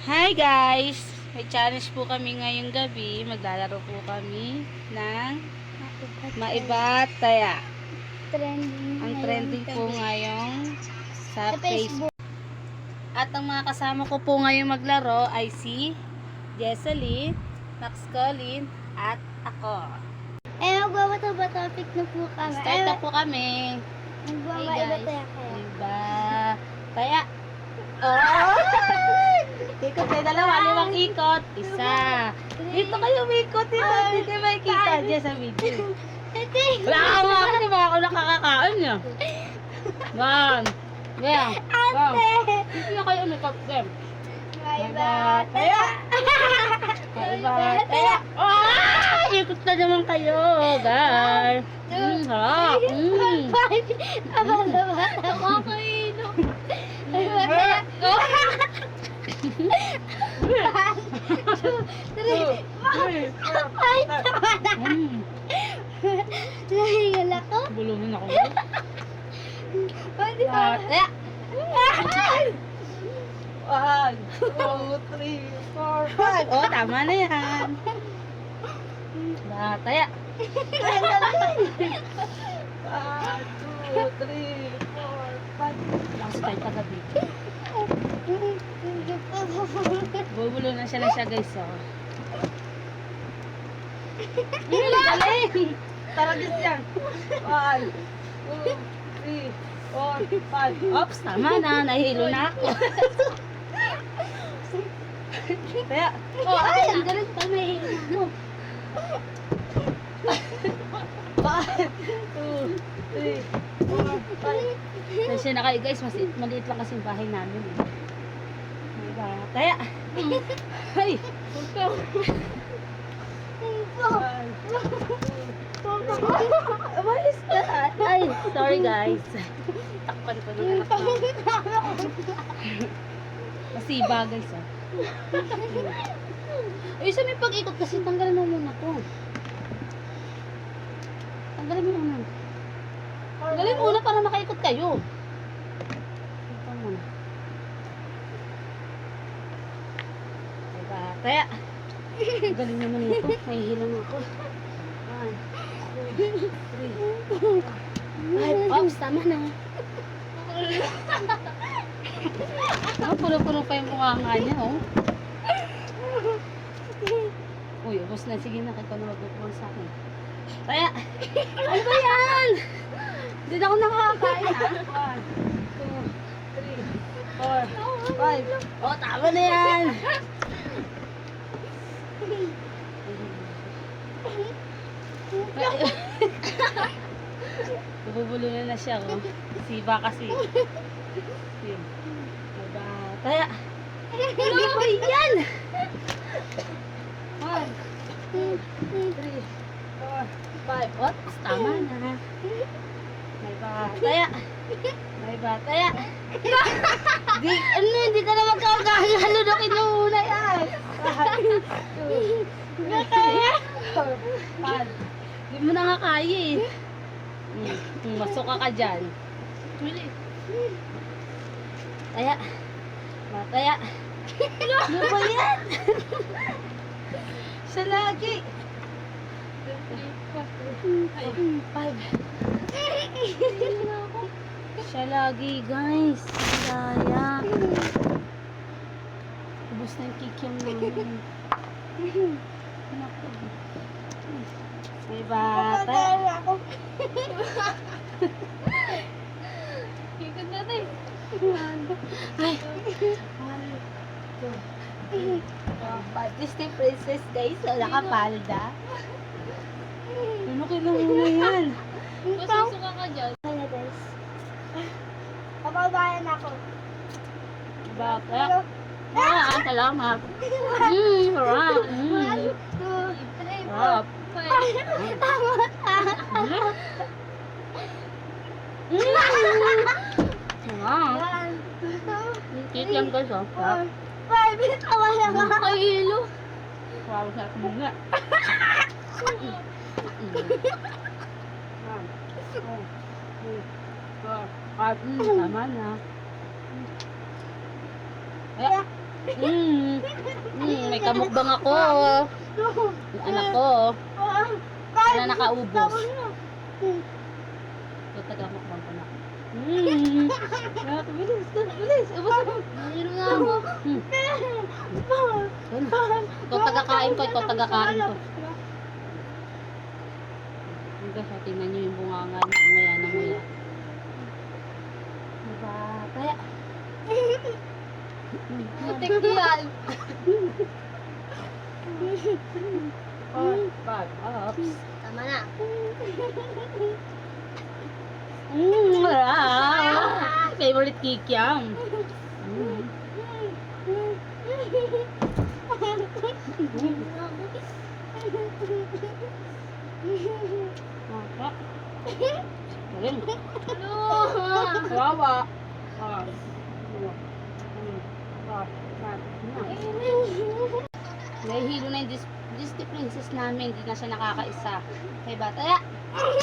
Hi guys! May challenge po kami ngayong gabi. Maglalaro po kami ng Maibataya. Ang trending po ngayon sa Facebook. At ang mga kasama ko po ngayong maglaro ay si Jesseline, Max Colin, at ako. Magbabato-topic na po kami. Start na po kami. Magbabato-topic kayo. Maibataya. Oh! Ikot kayo dalawa, 5 ikot. Isa. Dito kayo umikot. Dito makikita dyan sa video. Wala ka mga ako, di ba ako nakakakain niya? Bam. Bam. Bam. Dito na kayo umikot. Bam. Maibataya. Maibataya. Oh! Ikot na naman kayo, guys. Harap. Nabalabat ako kayo. Maibataya. 1, 2, 3. Ay, tama na. Nahingal ako. Bulungin ako. Pwede ba? 1, 2, 3, 4, 5. Oh, tama na yan. Bataya. 1, 2, 3, 4, 5. Lakas tayo tagabi. Bubulo na siya guys, oh. Galing! Taragis yan. 1, 2, 3, 4, 5. Oops, tama na. Nahihilo na ako. Kaya, oh, ay, ang galing pa. Nahihilo na ako. 1, 2, 3, 4, 5. Kasi na kayo guys, maliit lang kasi yung bahay namin. Taya! Ay! What is that? Ay, sorry guys. Takpan ko ng anak ko. Masiba guys, ah. Ay, sa may pag-ikot kasi tanggalin mo muna to. Tanggalin mo muna. Tanggalin mo muna para makaikot kayo. Ito muna. Kaya, galing naman ito. Nahihilang ako. 1, 2, 3, 4, 5. Oops, tama na. Puno-puno pa yung mukha nga niya, oh. Uy, ubos na. Sige na, kaya na magbukuhan sa akin. Kaya, ano ba yan? Hindi na ako nakakain, ha? 1, 2, 3, 4, 5. Oh, tama na yan. Bubulo na siya, oh. Siba kasi. Yun. Kaya, hindi pa yan! 1, 2, 3, 4, 5. Oops, tama na. May bataya. May bataya. Hindi ka na magkakagalo na kinuna yan. 1, 2, 3, 4, 5. Hindi mo na nga kaya eh. Masuka ka dyan. Taya. Bataya. Ano ba yan? Siya lagi. 5. Siya lagi guys. Daya. Ubus na yung kikyam namin. May bata. Ikot natin. Ay. 1, 2, 3, 4, 5. Disney princess guys. Wala ka palda. Ano kinamuna yan? Masusuka ka dyan. Kaya guys. Papabayan ako. Bata. Salamat. Harap. 1, 2, 3, 4, Harap. 5. Tama na. Harap. 1, 2, Kikyam guys, oh. 4, 5. Tawa na makakahilo. Wow, sarap mo nga. 1, 2, 3, 4, 5. Tama na. Kaya, May kamukbang ako. Yung anak ko. Na nakaubos. Ito, taga-mukbang ko na. Bilis, bilis. Ubus ako. Mayroon nga ako. Ito, taga-kain ko. Ito, taga-kain ko. Hanggang tingnan nyo yung bunganga na nguya na nguya. Diba? Kaya, Putik yan. Oops. Tama na. Favorite kikiam. Galing. Kawawa. Nahihilo na yung Disney princess namin. Hindi na siya nakakaisa. Kay bata. Ya!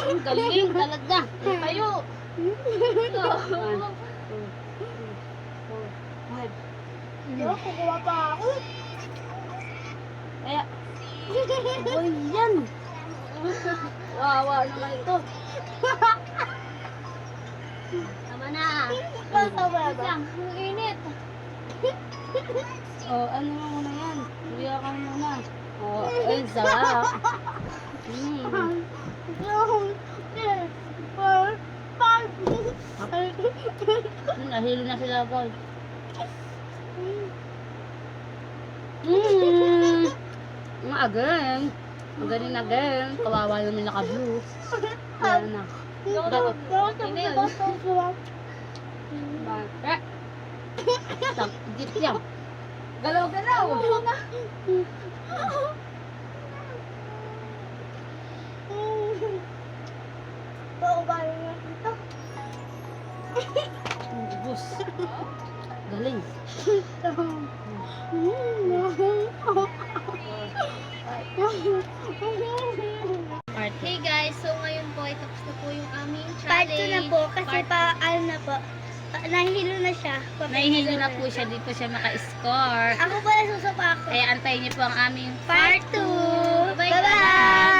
Ang galing talaga. Kayo. 1, 2, 4, 5. Kukuha pa ako. Kaya, boy yan. Wawa naman ito. Tama na. Tama ba? Ang init. Oh, ano mo muna yan? Kuya ka muna. Oh, ay, sarap. Nahilo na sila, boy. Again. Magaling again. Kawawa naman naka-blue. Wala na. Bakit? Tagdip yan. Galaw-galaw. Ubus. Galing. Hey guys, so ngayon po ay tapos na po yung aming Part challenge. 2 na po kasi ano na po, nahihilo na siya. Nahihilo na po siya. Di po siya maka-score. Ako pala susupa ako. Kaya antayin niyo po ang aming Part 2! Bye, Bye-bye!